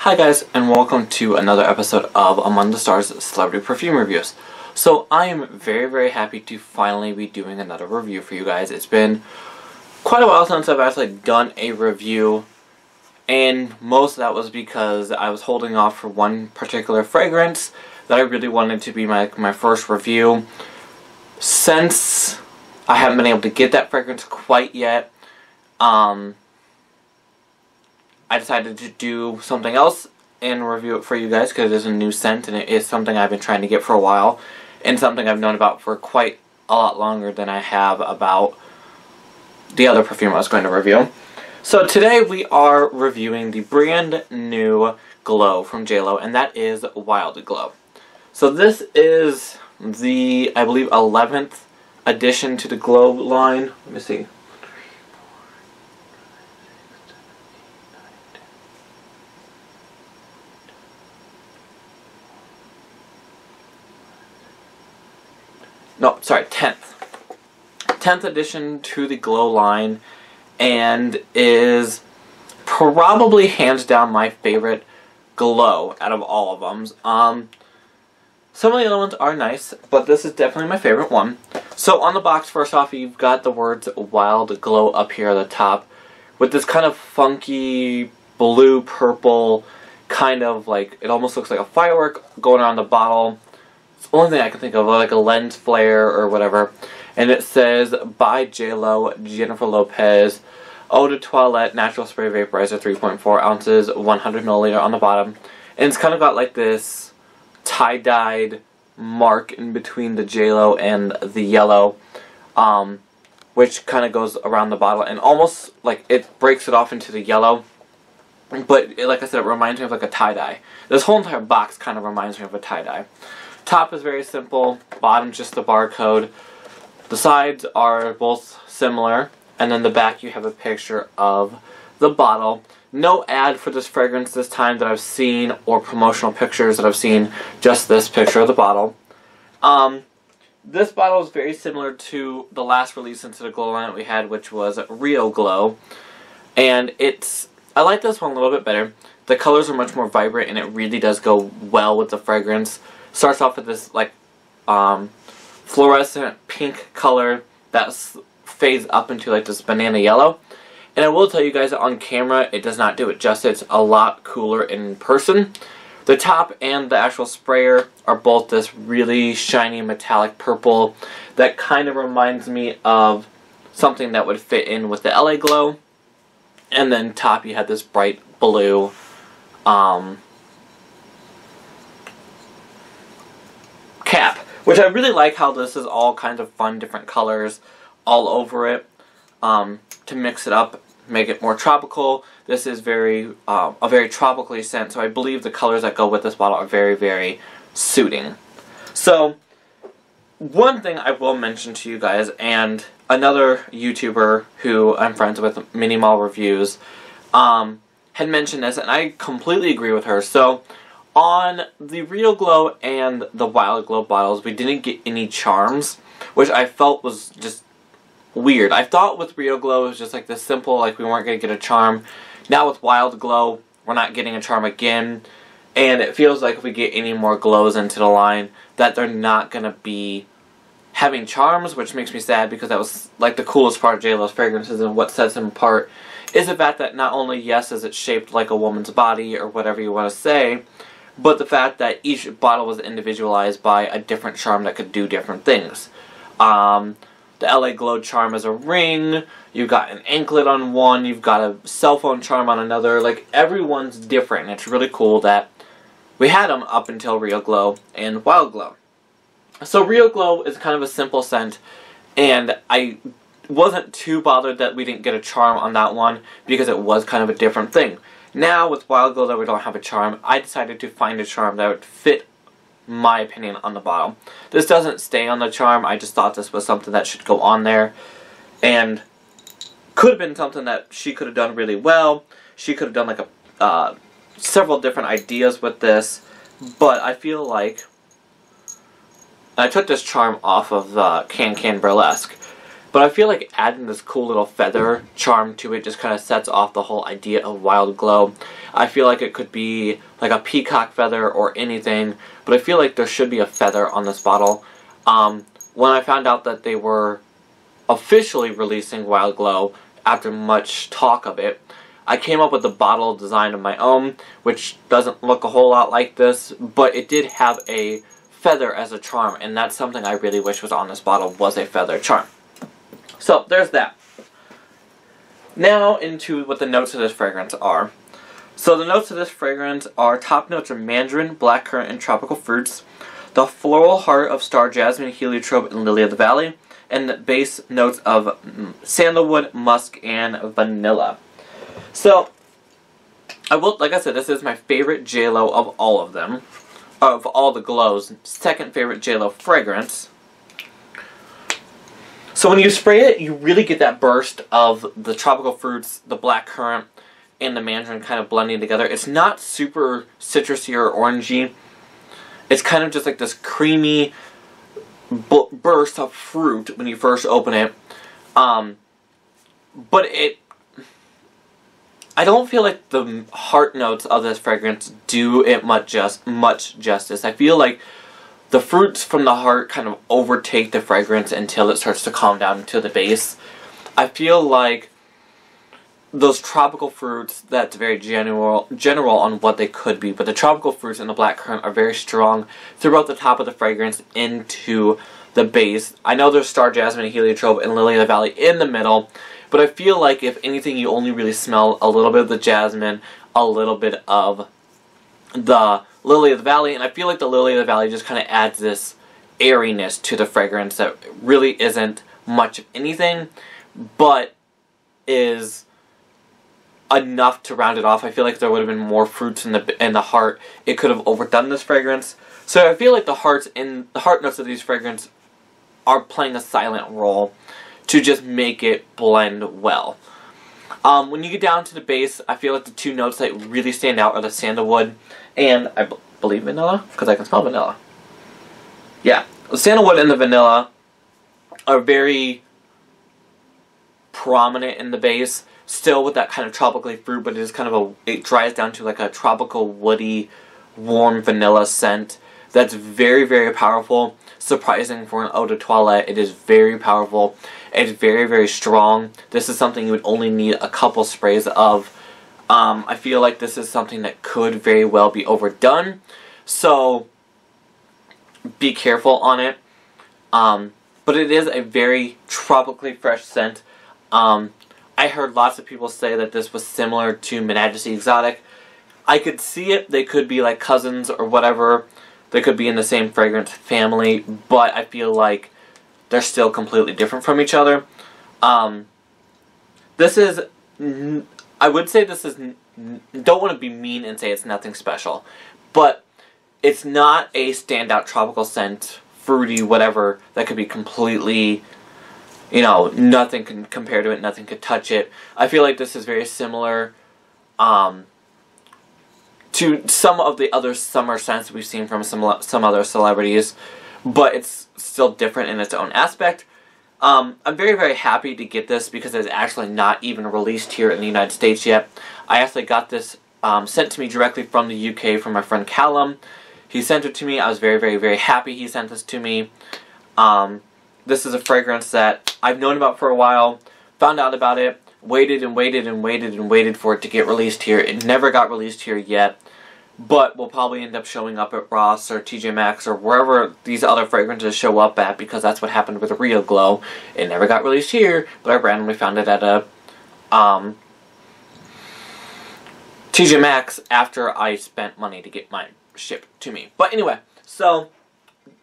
Hi guys, and welcome to another episode of Among the Stars Celebrity Perfume Reviews. So I am very happy to finally be doing another review for you guys. It's been quite a while since I've actually done a review, and most of that was because I was holding off for one particular fragrance that I really wanted to be my first review. Since I haven't been able to get that fragrance quite yet, I decided to do something else and review it for you guys because it is a new scent and it is something I've been trying to get for a while and something I've known about for quite a lot longer than I have about the other perfume I was going to review. So today we are reviewing the brand new Glow from JLo, and that is Wild Glow. So this is the, I believe, 11th addition to the Glow line. Let me see. No, sorry, 10th. 10th addition to the Glow line, and is probably hands down my favorite Glow out of all of them. Some of the other ones are nice, but this is definitely my favorite one. So on the box, first off, you've got the words Wild Glow up here at the top, with this kind of funky blue-purple kind of like, it almost looks like a firework going around the bottle. It's the only thing I can think of, like a lens flare or whatever. And it says, by JLo, Jennifer Lopez, Eau de Toilette Natural Spray Vaporizer, 3.4 ounces, 100 milliliter on the bottom. And it's kind of got like this tie-dyed mark in between the JLo and the yellow, which kind of goes around the bottle and almost like it breaks it off into the yellow. But like I said, it reminds me of like a tie-dye. This whole entire box kind of reminds me of a tie-dye. Top is very simple, bottom's just the barcode. The sides are both similar, and then the back you have a picture of the bottle. No ad for this fragrance this time that I've seen, or promotional pictures that I've seen, just this picture of the bottle. This bottle is very similar to the last release into the Glow line that we had, which was Real Glow. And I like this one a little bit better. The colors are much more vibrant, and it really does go well with the fragrance. Starts off with this like fluorescent pink color that fades up into like this banana yellow. And I will tell you guys that on camera it does not do it justice. It's a lot cooler in person. The top and the actual sprayer are both this really shiny metallic purple that kind of reminds me of something that would fit in with the LA Glow. And then top you have this bright blue cap, which I really like how this is all kinds of fun different colors all over it to mix it up, make it more tropical. This is a very tropically scent, so I believe the colors that go with this bottle are very suiting. So one thing I will mention to you guys, and another YouTuber who I'm friends with, Mini Mall Reviews, had mentioned this, and I completely agree with her. So on the Real Glow and the Wild Glow bottles, we didn't get any charms, which I felt was just weird. I thought with Real Glow it was just like this simple, like we weren't going to get a charm. Now with Wild Glow, we're not getting a charm again, and it feels like if we get any more glows into the line, that they're not going to be having charms, which makes me sad because that was like the coolest part of JLo's fragrances, and what sets them apart is the fact that not only, yes, is it shaped like a woman's body or whatever you want to say, but the fact that each bottle was individualized by a different charm that could do different things. The LA Glow charm is a ring, you've got an anklet on one, you've got a cell phone charm on another. Like, everyone's different, and it's really cool that we had them up until Real Glow and Wild Glow. So Real Glow is kind of a simple scent, and I wasn't too bothered that we didn't get a charm on that one because it was kind of a different thing. Now, with Wild Glow that we don't have a charm, I decided to find a charm that would fit my opinion on the bottle. This doesn't stay on the charm, I just thought this was something that should go on there. And could have been something that she could have done really well. She could have done like several different ideas with this. But I feel like I took this charm off of Can Can Burlesque. But I feel like adding this cool little feather charm to it just kind of sets off the whole idea of Wild Glow. I feel like it could be like a peacock feather or anything, but I feel like there should be a feather on this bottle. When I found out that they were officially releasing Wild Glow, after much talk of it, I came up with a bottle design of my own, which doesn't look a whole lot like this, but it did have a feather as a charm, and that's something I really wish was on this bottle, was a feather charm. So, there's that. Now into what the notes of this fragrance are. So the notes of this fragrance are, top notes are mandarin, blackcurrant, and tropical fruits, the floral heart of star jasmine, heliotrope, and lily of the valley, and the base notes of sandalwood, musk, and vanilla. So, like I said, this is my favorite JLo of all of them, of all the glows. Second favorite JLo fragrance. So when you spray it, you really get that burst of the tropical fruits, the blackcurrant, and the mandarin kind of blending together. It's not super citrusy or orangey. It's kind of just like this creamy burst of fruit when you first open it. But I don't feel like the heart notes of this fragrance do it much justice. I feel like the fruits from the heart kind of overtake the fragrance until it starts to calm down to the base. I feel like those tropical fruits, that's very general on what they could be, but the tropical fruits and the blackcurrant are very strong throughout the top of the fragrance into the base. I know there's star jasmine, heliotrope, and lily of the valley in the middle, but I feel like if anything, you only really smell a little bit of the jasmine, a little bit of the lily of the valley, and I feel like the lily of the valley just kind of adds this airiness to the fragrance that really isn't much of anything, but is enough to round it off. I feel like if there would have been more fruits in the heart, it could have overdone this fragrance. So I feel like the heart notes of these fragrances are playing a silent role to just make it blend well. When you get down to the base, I feel like the two notes that really stand out are the sandalwood and I believe vanilla, because I can smell vanilla. Yeah, the sandalwood and the vanilla are very prominent in the base, still with that kind of tropically fruit, but it is kind of it dries down to like a tropical, woody, warm vanilla scent that's very, very powerful. Surprising for an eau de toilette, it is very powerful. It's very, very strong. This is something you would only need a couple sprays of. I feel like this is something that could very well be overdone, so be careful on it. But it is a very tropically fresh scent. I heard lots of people say that this was similar to Majesty Exotic. I could see it. They could be like cousins or whatever. They could be in the same fragrance family, but I feel like they're still completely different from each other. This is, I would say this is, don't want to be mean and say it's nothing special, but it's not a standout tropical scent, fruity, whatever, that could be completely, you know, nothing can compare to it, nothing could touch it. I feel like this is very similar to some of the other summer scents we've seen from some other celebrities, but it's still different in its own aspect. I'm very, very happy to get this because it's actually not even released here in the United States yet. I actually got this sent to me directly from the UK from my friend Callum. He sent it to me. I was very, very, very happy he sent this to me. This is a fragrance that I've known about for a while, found out about it, waited and waited and waited and waited for it to get released here. It never got released here yet, but will probably end up showing up at Ross or TJ Maxx or wherever these other fragrances show up at, because that's what happened with Rio Glow. It never got released here, but I randomly found it at a TJ Maxx after I spent money to get mine shipped to me. But anyway, so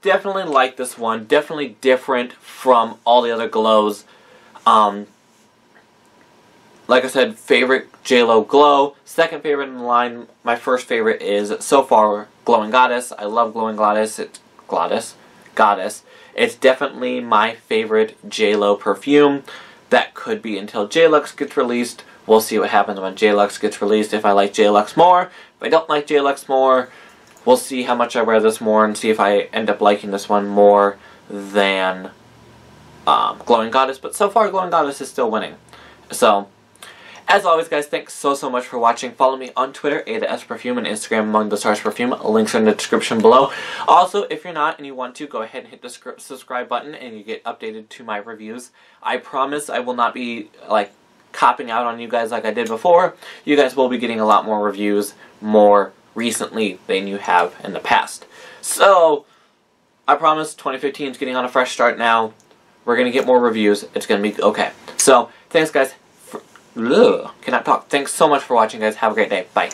definitely like this one. Definitely different from all the other glows. Like I said, favorite JLo glow. Second favorite in the line. My first favorite is, so far, Glowing Goddess. I love Glowing Goddess. Goddess. It's definitely my favorite JLo perfume. That could be until JLux gets released. We'll see what happens when JLux gets released. If I like JLux more. If I don't like JLux more, we'll see how much I wear this more and see if I end up liking this one more than Glowing Goddess, but so far Glowing Goddess is still winning. So, as always, guys, thanks so much for watching. Follow me on Twitter, @Perfume, and Instagram, Among the Stars Perfume. Links are in the description below. Also, if you're not and you want to, go ahead and hit the subscribe button and you get updated to my reviews. I promise I will not be, like, copping out on you guys like I did before. You guys will be getting a lot more reviews more recently than you have in the past. So, I promise 2015 is getting on a fresh start now. We're going to get more reviews. It's going to be okay. So, thanks, guys. Cannot talk. Thanks so much for watching, guys. Have a great day. Bye.